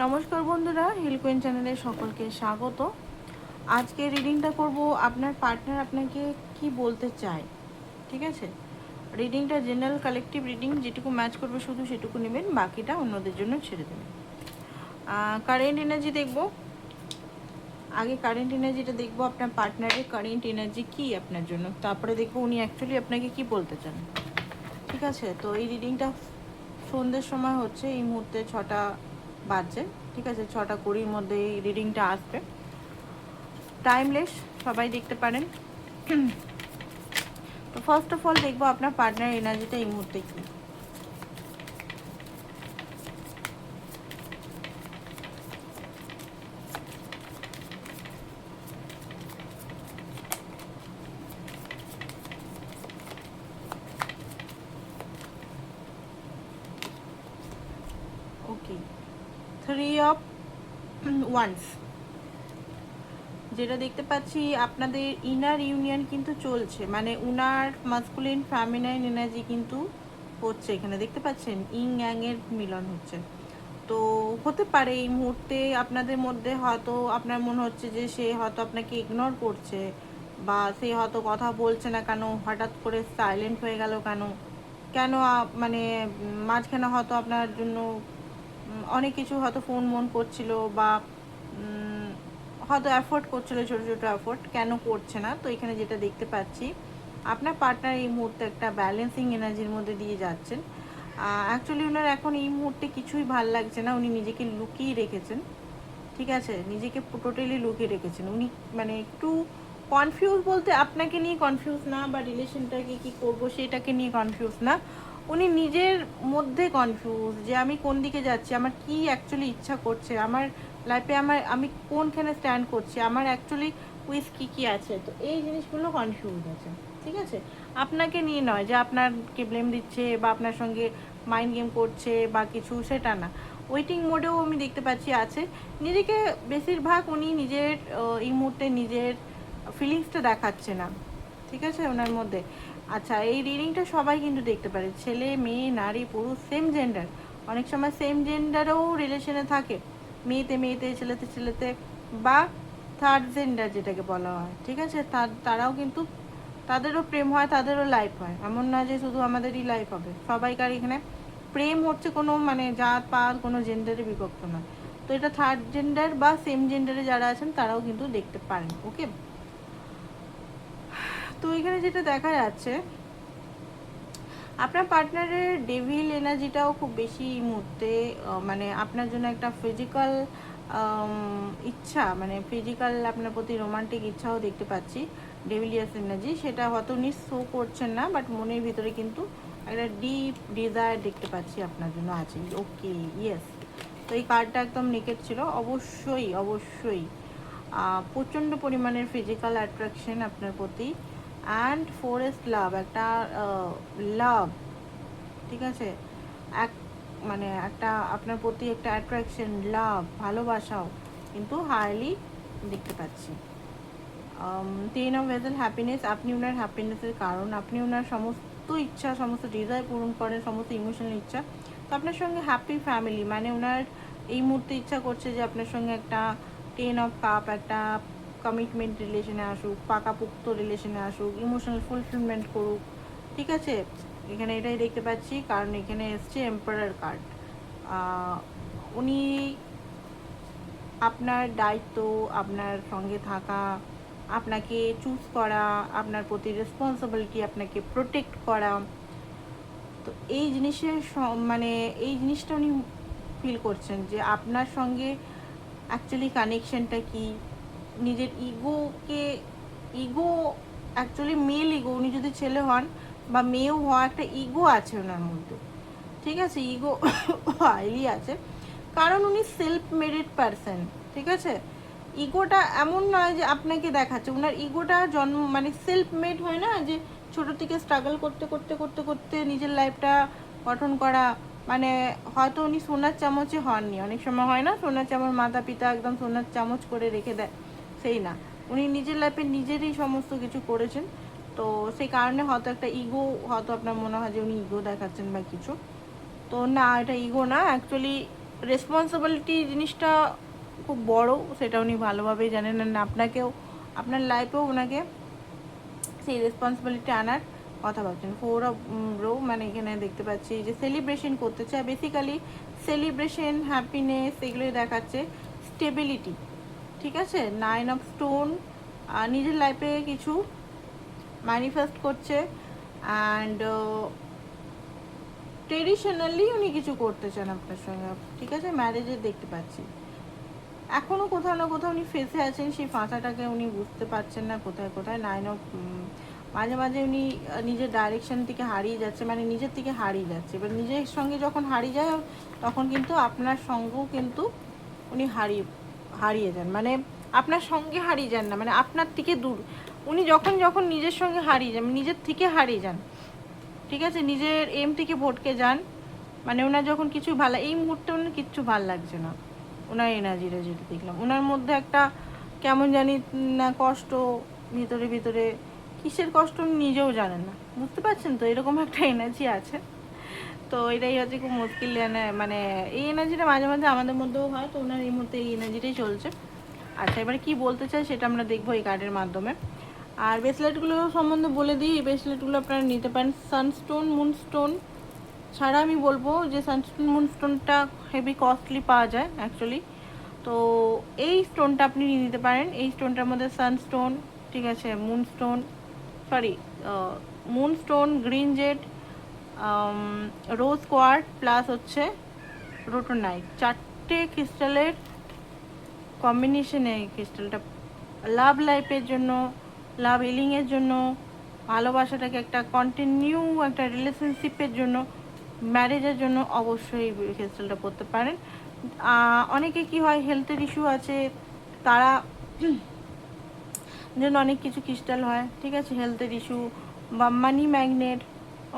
নমস্কার বন্ধুরা, hill queen চ্যানেলে সকলকে স্বাগত। আজকে রিডিংটা করব আপনার পার্টনার আপনাকে কি বলতে চায়। ঠিক আছে, রিডিংটা জেনারেল কালেকটিভ রিডিং, যেটুকু ম্যাচ করবে শুধু সেটুকু নেবেন, বাকিটা অন্যদের জন্য ছেড়ে দেবেন। কারেন্ট এনার্জি দেখব। আগে কারেন্ট এনার্জিটা দেখবো, আপনার পার্টনারের কারেন্ট এনার্জি কি আপনার জন্য, তারপরে দেখবো উনি অ্যাকচুয়ালি আপনাকে কি বলতে চান। ঠিক আছে, তো এই রিডিংটা সন্ধ্যের সময় হচ্ছে, এই মুহূর্তে 6টা বাজছে। ঠিক আছে, 6:20 মধ্যে এই রিডিংটা আসবে। টাইমলেস, সবাই দেখতে পারেন। তো ফার্স্ট অফ অল দেখবো আপনার পার্টনার এনার্জিটা এই মুহূর্তে কি। ওকে, 3 অফ ওয়ান্স। যেটা দেখতে পাচ্ছি, আপনাদের ইনার ইউনিয়ন কিন্তু চলছে, মানে উনার মাস্কুলিন ফেমিনাইন এনার্জি কিন্তু হচ্ছে, এখানে দেখতে পাচ্ছেন ইং ইয়াং এর মিলন হচ্ছে। তো হতে পারে এই মুহূর্তে আপনাদের মধ্যে হয়তো আপনার মনে হচ্ছে যে সে হয়তো আপনাকে ইগনোর করছে, বা সে হয়তো কথা বলছে না কেন, হঠাৎ করে সাইলেন্ট হয়ে গেল কেন, কেন মানে মাঝখানে হয়তো আপনার জন্য অনেক কিছু হয়তো ফোন মন করছিল, বা হয়তো অ্যাফোর্ড করছিল, ছোটো ছোটো অ্যাফোর্ড কেন করছে না। তো এখানে যেটা দেখতে পাচ্ছি, আপনার পার্টনার এই মুহূর্তে একটা ব্যালেন্সিং এনার্জির মধ্যে দিয়ে যাচ্ছেন। অ্যাকচুয়ালি ওনার এখন এই মুহূর্তে কিছুই ভাল লাগছে না, উনি নিজেকে লুকিয়ে রেখেছেন। ঠিক আছে, নিজেকে টোটালি লুকিয়ে রেখেছেন উনি, মানে একটু কনফিউজ, বলতে আপনাকে নিয়ে কনফিউজ না, বা রিলেশনটাকে কি করব সেটাকে নিয়ে কনফিউজ না, উনি নিজের মধ্যে কনফিউজ যে আমি কোন দিকে যাচ্ছি, আমার কি অ্যাকচুয়ালি ইচ্ছা করছে আমার লাইফে, আমি কোনখানে স্ট্যান্ড করছি, আমার অ্যাকচুয়ালি উইস কী কী আছে। তো এই জিনিসগুলো কনফিউজ আছে। ঠিক আছে, আপনাকে নিয়ে নয় যে আপনাকে ব্লেম দিচ্ছে বা আপনার সঙ্গে মাইন্ড গেম করছে বা কিছু, সেটা না। ওয়েটিং মোডেও আমি দেখতে পাচ্ছি আছে। নিজেকে বেশিরভাগ উনি নিজের এই মুহূর্তে নিজের ফিলিংসটা দেখাচ্ছে না। ঠিক আছে, ওনার মধ্যে। আচ্ছা, এই রিডিংটা সবাই কিন্তু দেখতে পারে, ছেলে মেয়ে নারী পুরুষ, সেম জেন্ডার। অনেক সময় সেম জেন্ডারও রিলেশনে থাকে, মেয়েতে মেয়েতে, ছেলেতে ছেলেতে, বা থার্ড জেন্ডার যেটাকে বলা হয়। ঠিক আছে, তারাও কিন্তু, তাদেরও প্রেম হয়, তাদেরও লাইফ হয়, এমন না যে শুধু আমাদেরই লাইফ হবে। সবাইকার এখানে প্রেম হচ্ছে কোনো মানে জাত পাত কোনো জেন্ডারে বিভক্ত নয়। তো এটা থার্ড জেন্ডার বা সেম জেন্ডারে যারা আছেন তারাও কিন্তু দেখতে পারেন। ওকে, তো এখানে যেটা দেখা যাচ্ছে, আপনার পার্টনারের ডেভিল এনার্জিটাও খুব বেশি এই মুহূর্তে, মানে আপনার জন্য একটা ফিজিক্যাল ইচ্ছা, মানে ফিজিক্যাল আপনার প্রতি রোমান্টিক ইচ্ছাও দেখতে পাচ্ছি। ডেভিলিয়াস এনার্জি, সেটা হয়তো উনি শো করছেন না, বাট মনের ভিতরে কিন্তু একটা ডিপ ডিজায়ার দেখতে পাচ্ছি আপনার জন্য আছে। ওকে, ইয়েস। তো এই কার্ডটা একদম নেকেট ছিল, অবশ্যই অবশ্যই প্রচণ্ড পরিমাণের ফিজিক্যাল অ্যাট্রাকশন আপনার প্রতি, অ্যান্ড ফরেস্ট লাভ, একটা লাভ। ঠিক আছে, এক মানে একটা আপনার প্রতি একটা অ্যাট্রাকশন, লাভ, ভালোবাসাও কিন্তু হাইলি দেখতে পাচ্ছি। 10 অফ ভেসেল, হ্যাপিনেস, আপনি ওনার হ্যাপিনেসের কারণ, আপনি ওনার সমস্ত ইচ্ছা, সমস্ত ডিজায়ার পূরণ করেন, সমস্ত ইমোশনাল ইচ্ছা। তো আপনার সঙ্গে হ্যাপি ফ্যামিলি, মানে ওনার এই মুহূর্তে ইচ্ছা করছে যে আপনার সঙ্গে একটা 10 অফ কাপ, একটা কমিটমেন্ট রিলেশনে আসুক, পাকাপোক্ত রিলেশনে আসুক, ইমোশনাল ফুলফিলমেন্ট করুক। ঠিক আছে, এখানে এটাই দেখতে পাচ্ছি, কারণ এখানে এসছে এম্পারার কার্ড। উনি আপনার দায়িত্ব, আপনার সঙ্গে থাকা, আপনাকে চুজ করা, আপনার প্রতি রেসপন্সিবিলিটি, আপনাকে প্রোটেক্ট করা। তো এই জিনিসের মানে এই জিনিসটা উনি ফিল করছেন যে আপনার সঙ্গে অ্যাকচুয়ালি কানেকশনটা কি। নিজের ইগোকে, ইগো অ্যাকচুয়ালি মেল ইগো, উনি যদি ছেলে হন বা মেয়েও হওয়া, একটা ইগো আছে ওনার মধ্যে। ঠিক আছে, ইগো হাইলি আছে, কারণ উনি সেলফ মেডেড পারসন। ঠিক আছে, ইগোটা এমন নয় যে আপনাকে দেখাচ্ছে, ওনার ইগোটা জন্ম মানে সেলফ মেড হয় না, যে ছোটো থেকে স্ট্রাগল করতে করতে করতে করতে নিজের লাইফটা গঠন করা। মানে হয়তো উনি সোনার চামচে হননি, অনেক সময় হয় না সোনার চামচ, মাতা পিতা একদম সোনার চামচ করে রেখে দেয়, সেই না, উনি নিজের লাইফে নিজেরই সমস্ত কিছু করেছেন। তো সেই কারণে হয়তো একটা ইগো, হয়তো আপনার মনে হয় যে উনি ইগো দেখাচ্ছেন বা কিছু। তো না, এটা ইগো না, অ্যাকচুয়ালি রেসপন্সিবিলিটি জিনিসটা খুব বড়, সেটা উনি ভালোভাবেই জানেন। না আপনাকেও আপনার লাইফেও ওনাকে সেই রেসপন্সিবিলিটি আনার কথা ভাবছেন। 4 অফ রো মানে এখানে দেখতে পাচ্ছি যে সেলিব্রেশন করতে চায়, বেসিক্যালি সেলিব্রেশন, হ্যাপিনেস এগুলোই দেখাচ্ছে, স্টেবিলিটি। ঠিক আছে, 9 অফ স্টোন, নিজের লাইফে কিছু ম্যানিফেস্ট করছে, অ্যান্ড ট্রেডিশনালি উনি কিছু করতে চান আপনার সঙ্গে। ঠিক আছে, ম্যারেজের দেখতে পাচ্ছি। এখনও কোথাও না কোথাও উনি ফেসে আছেন, সেই ফাঁসাটাকে উনি বুঝতে পারছেন না কোথায় কোথায়। 9 অফ মাঝে মাঝে উনি নিজের ডাইরেকশন থেকে হারিয়ে যাচ্ছে, মানে নিজের থেকে হারিয়ে যাচ্ছে। এবার নিজের সঙ্গে যখন হারিয়ে যায় তখন কিন্তু আপনার সঙ্গেও কিন্তু উনি হারিয়ে যান, মানে আপনার সঙ্গে হারিয়ে যান না, মানে আপনার থেকে দূর। উনি যখন যখন নিজের সঙ্গে হারিয়ে যান, নিজের থেকে হারিয়ে যান, ঠিক আছে, নিজের এম থেকে ভটকে যান, মানে ওনার যখন কিছু ভালো, এই মুহূর্তে ওনার কিচ্ছু ভাল লাগছে না। ওনার এনার্জিটা যেটা দেখলাম, ওনার মধ্যে একটা কেমন জানি না কষ্ট ভিতরে ভিতরে, কিসের কষ্ট উনি নিজেও জানেন না, বুঝতে পারছেন তো, এরকম একটা এনার্জি আছে। তো এটাই হচ্ছে খুব মুশকিল, মানে এই এনার্জিটা মাঝে মাঝে আমাদের মধ্যেও হয়। তো ওনার এই মুহূর্তে এই এনার্জিটাই চলছে। আচ্ছা, এবারে কী বলতে চাই সেটা আমরা দেখবো এই কার্ডের মাধ্যমে। আর ব্রেসলেটগুলো সম্বন্ধে বলে দিই, এই ব্রেসলেটগুলো আপনারা নিতে পারেন সানস্টোন, মুনস্টোন ছাড়া। আমি বলবো যে সানস্টোন মুনস্টোনটা হেভি কস্টলি পাওয়া যায় অ্যাকচুয়ালি। তো এই স্টোনটা আপনি নিয়ে নিতে পারেন। এই স্টোনটার মধ্যে সানস্টোন, ঠিক আছে, moonstone, sorry moonstone, green jade, rose quartz plus হচ্ছে রোটোনাইট, 4টে ক্রিস্টালের কম্বিনেশনে এই ক্রিস্টালটা লাভ লাইফের জন্য, লাভ হিলিংয়ের জন্য, ভালোবাসাটাকে একটা কন্টিনিউ একটা রিলেশনশিপের জন্য, ম্যারেজের জন্য অবশ্যই এই ক্রিস্টালটা পরতে পারেন। অনেকে কি হয়, হেলথের ইস্যু আছে, তারা জন্য অনেক কিছু ক্রিস্টাল হয়, ঠিক আছে, হেলথের ইস্যু বা মানি ম্যাগনেট।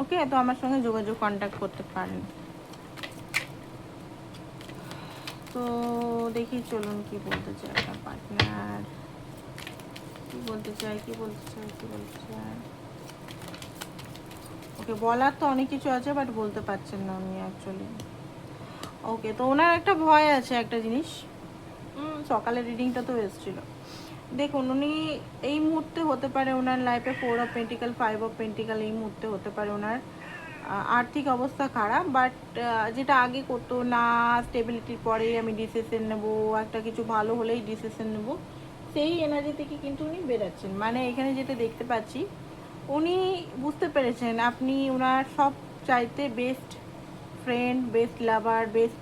ওকে, তো আমার সঙ্গে যোগাযোগ কন্ট্যাক্ট করতে পারেন। তো দেখি, চলুন কি বলতে চাই আপনার পার্টনার, কি বলতে চাই, কি বলতে চাই, কি বলতে চাই। ওকে, বলার তো অনেক কিছু আছে, বাট বলতে পারছেন না উনি অ্যাকচুয়ালি। ওকে, তো ওনার একটা ভয় আছে একটা জিনিস, সকালের রিডিংটা তো এসেছিল। দেখুন, উনি এই মুহূর্তে হতে পারে ওনার লাইফে 4 অফ পেন্টিকাল, 5 অফ পেন্টিকাল, এই মুহূর্তে হতে পারে ওনার আর্থিক অবস্থা খারাপ, বাট যেটা আগে করতো না, স্টেবিলিটির পরে আমি ডিসিশন নেবো, একটা কিছু ভালো হলেই ডিসিশন নেবো, সেই এনার্জি থেকে কিন্তু উনি বেরাচ্ছেন। মানে এখানে যেটা দেখতে পাচ্ছি, উনি বুঝতে পেরেছেন আপনি ওনার সব চাইতে বেস্ট ফ্রেন্ড, বেস্ট লাভার, বেস্ট,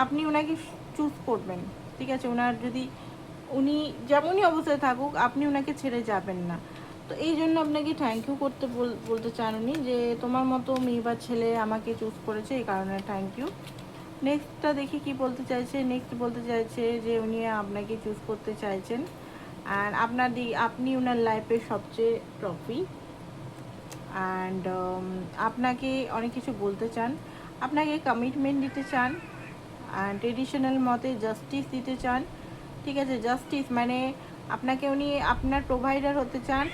আপনি ওনাকে চুজ করবেন। ঠিক আছে, ওনার যদি উনি যেমনই অবস্থায় থাকুক, আপনি ওনাকে ছেড়ে যাবেন না। তো এই জন্য আপনাকে থ্যাংক ইউ করতে বলতে চান উনি, যে তোমার মতো মেয়ে বা ছেলে আমাকে চুজ করেছে, এই কারণে থ্যাংক ইউ। নেক্সটটা দেখি কি বলতে চাইছে। নেক্সট বলতে চাইছে যে উনি আপনাকে চুজ করতে চাইছেন, আর আপনি ওনার লাইফের সবচেয়ে ট্রফি, অ্যান্ড আপনাকে অনেক কিছু বলতে চান, আপনাকে কমিটমেন্ট দিতে চান, অ্যান্ড ট্রেডিশনাল মতে জাস্টিস দিতে চান। ঠিক আছে, জাস্টিস মানে আপনাকে উনি আপনার প্রোভাইডার হতে চান,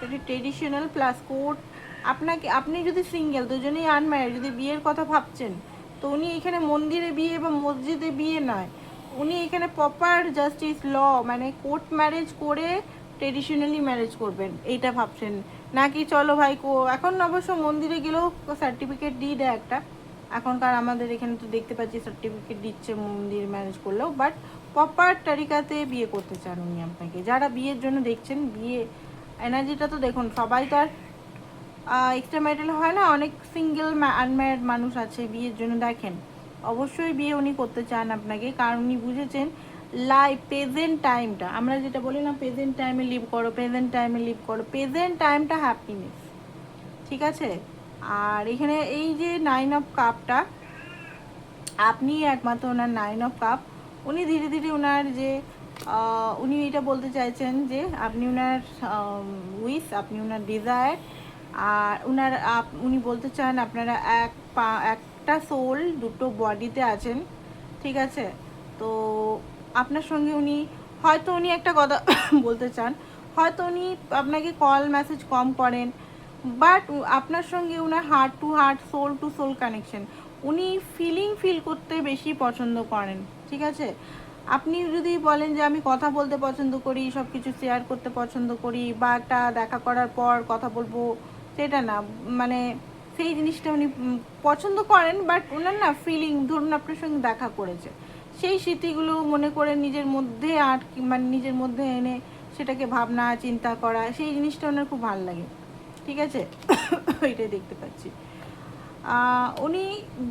এটি ট্রেডিশনাল প্লাস কোর্ট। আপনি যদি সিঙ্গেল, দুজনেই আনম্যারিড, যদি বিয়ের কথা ভাবছেন, তো উনি এখানে মন্দিরে বিয়ে বা মসজিদে বিয়ে নয়, উনি এখানে প্রপার জাস্টিস ল মানে কোর্ট ম্যারেজ করে ট্রেডিশনালি ম্যারেজ করবেন, এইটা ভাবছেন নাকি? চলো ভাই, এখন অবশ্য মন্দিরে গেলেও সার্টিফিকেট দিয়ে দেয় একটা, এখনকার আমাদের এখানে তো দেখতে পাচ্ছি সার্টিফিকেট দিচ্ছে মন্দির ম্যারেজ করলেও, বাট প্রপার তারিকাতে বিয়ে করতে চান উনি আপনাকে। যারা বিয়ের জন্য দেখছেন, বিয়ে এনার্জিটা তো দেখুন, সবাই তো আর এক্সট্রা ম্যারিটাল হয় না, অনেক সিঙ্গেল আনম্যারিড মানুষ আছে বিয়ের জন্য দেখেন। অবশ্যই বিয়ে উনি করতে চান আপনাকে, কারণ উনি বুঝেছেন লাইফ প্রেজেন্ট টাইমটা, আমরা যেটা বলি না প্রেজেন্ট টাইমে লিভ করো, প্রেজেন্ট টাইমে লিভ করো, প্রেজেন্ট টাইমটা হ্যাপিনেস, ঠিক আছে। আর এখানে এই যে 9 অফ কাপটা, আপনি একমাত্র ওনার 9 অফ কাপ। উনি ধীরে ধীরে ওনার যে উনি এটা বলতে চাইছেন যে আপনি ওনার উইশ, আপনি ওনার ডিজায়ার, আর উনি বলতে চান আপনারা একটা সোল দুটো বডিতে আছেন, ঠিক আছে। তো আপনার সঙ্গে উনি একটা কথা বলতে চান, হয়তো উনি আপনাকে কল মেসেজ কম করেন, বাট আপনার সঙ্গে ওনার heart to heart, soul to soul connection, উনি ফিল করতে বেশি পছন্দ করেন, ঠিক আছে। আপনি যদি বলেন যে আমি কথা বলতে পছন্দ করি, সব কিছু শেয়ার করতে পছন্দ করি, বা একটা দেখা করার পর কথা বলবো, সেটা না, মানে সেই জিনিসটা উনি পছন্দ করেন, বাট ওনার না ফিলিং, ধরুন আপনার সঙ্গে দেখা করেছে, সেই স্মৃতিগুলো মনে করে নিজের মধ্যে মানে নিজের মধ্যে এনে সেটাকে ভাবনা চিন্তা করা, সেই জিনিসটা ওনার খুব ভালো লাগে, ঠিক আছে। ওইটাই দেখতে পাচ্ছি। উনি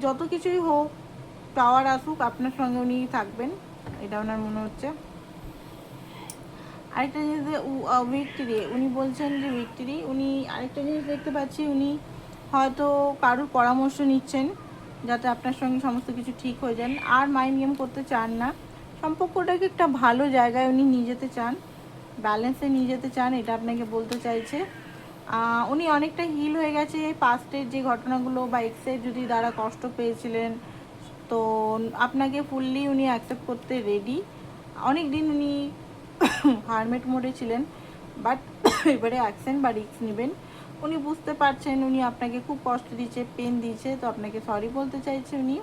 যত কিছুই হোক, পাওয়ার আসুক, আপনার সঙ্গে উনি থাকবেন, এটা ওনার মনে হচ্ছে। আরেকটা জিনিস যে ভিক্টরি, উনি বলছেন যে ভিক্টরি, উনি আরেকটা জিনিস দেখতে পাচ্ছি, উনি হয়তো কারোর পরামর্শ নিচ্ছেন যাতে আপনার সঙ্গে সমস্ত কিছু ঠিক হয়ে যান, আর মাইন্ড গেম করতে চান না, সম্পর্কটাকে একটা ভালো জায়গায় উনি নিয়ে যেতে চান, ব্যালেন্সে নিয়ে যেতে চান, এটা আপনাকে বলতে চাইছে। উনি অনেকটা হিল হয়ে গেছে পাস্টের যে ঘটনাগুলো বা এক্সের যদি দ্বারা কষ্ট পেয়েছিলেন, তো আপনাকে ফুললি উনি অ্যাকসেপ্ট করতে রেডি। অনেক দিন উনি হারমেট মোডে ছিলেন, বাট এবারে অ্যাকশন বা রিস্ক নেবেন, উনি বুঝতে পারছেন উনি আপনাকে খুব কষ্ট দিচ্ছে, পেন দিচ্ছে, তো আপনাকে সরি বলতে চাইছে উনি।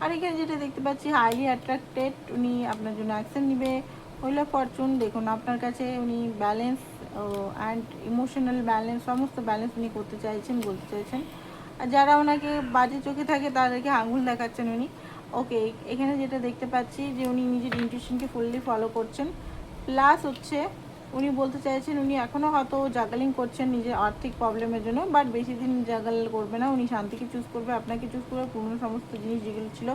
আর এখানে যেটা দেখতে পাচ্ছি, হাইলি অ্যাট্রাক্টেড, উনি আপনার জন্য অ্যাকশন নেবে। হইল ফরচুন, দেখুন আপনার কাছে উনি ব্যালেন্স অ্যান্ড ইমোশনাল ব্যালেন্স, সমস্ত ব্যালেন্স উনি করতে চাইছেন, বলতে চাইছেন। আর যারা ওনাকে বাজে চোখে থাকে তাদেরকে আঙুল দেখাচ্ছেন উনি। ওকে, এখানে যেটা দেখতে পাচ্ছি যে উনি নিজের ইনটিউশনকে ফুললি ফলো করছেন, প্লাস হচ্ছে উনি বলতে চাইছেন উনি এখনও হয়তো জাগালিং করছেন নিজের আর্থিক প্রবলেমের জন্য, বাট বেশি দিন জাগাল করবে না, উনি শান্তিকে চুজ করবে, আপনাকে চুজ করবে, পুরনো সমস্ত জিনিস যেগুলো ছিল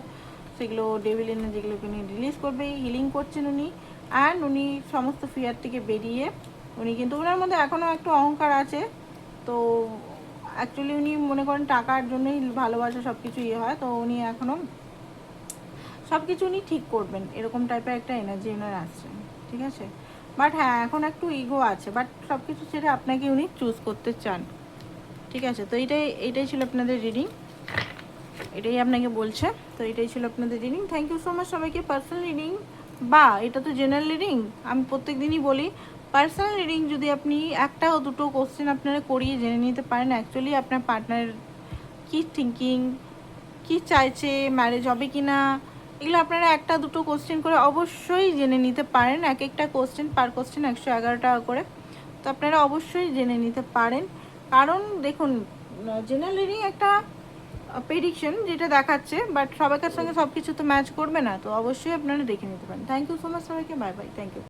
সেগুলো ডেভিল এনে যেগুলোকে উনি রিলিজ করবে, হিলিং করছেন উনি। অ্যান্ড উনি সমস্ত ফিয়ার থেকে বেরিয়ে, উনি কিন্তু ওনার মধ্যে এখনও একটু অহংকার আছে, তো অ্যাকচুয়ালি উনি মনে করেন টাকার জন্যই ভালোবাসা সব কিছু ইয়ে হয়, তো উনি এখনও সব কিছু উনি ঠিক করবেন, এরকম টাইপের একটা এনার্জি ওনার আসছে, ঠিক আছে। বাট হ্যাঁ, এখন একটু ইগো আছে, বাট সব কিছু ছেড়ে আপনাকে উনি চুজ করতে চান, ঠিক আছে। তো এইটাই ছিল আপনাদের রিডিং, এটাই আপনাকে বলছে। তো এটাই ছিল আপনাদের reading. Thank you so much সবাইকে। পার্সোনাল রিডিং, বা এটা তো জেনারেল রিডিং, আমি প্রত্যেক দিনই বলি, পার্সোনাল রিডিং যদি আপনি একটা ও দুটো কোশ্চেন আপনারা করিয়ে জেনে নিতে পারেন অ্যাকচুয়ালি আপনার পার্টনার কী থিঙ্কিং, কী চাইছে, ম্যারেজ হবে কি না, এগুলো আপনারা একটা দুটো কোশ্চেন করে অবশ্যই জেনে নিতে পারেন। এক একটা কোশ্চেন, পার কোশ্চেন 111 টাকা করে, তো আপনারা অবশ্যই জেনে নিতে পারেন। কারণ দেখুন, জেনারেল রিডিং একটা প্রেডিকশন যেটা দেখাচ্ছে, বাট সবাইকার সঙ্গে সব কিছু তো ম্যাচ করবে না, তো অবশ্যই আপনারা দেখে নিতে পারেন। থ্যাংক ইউ সো মাচ সবাইকে, বাই বাই, থ্যাংক ইউ।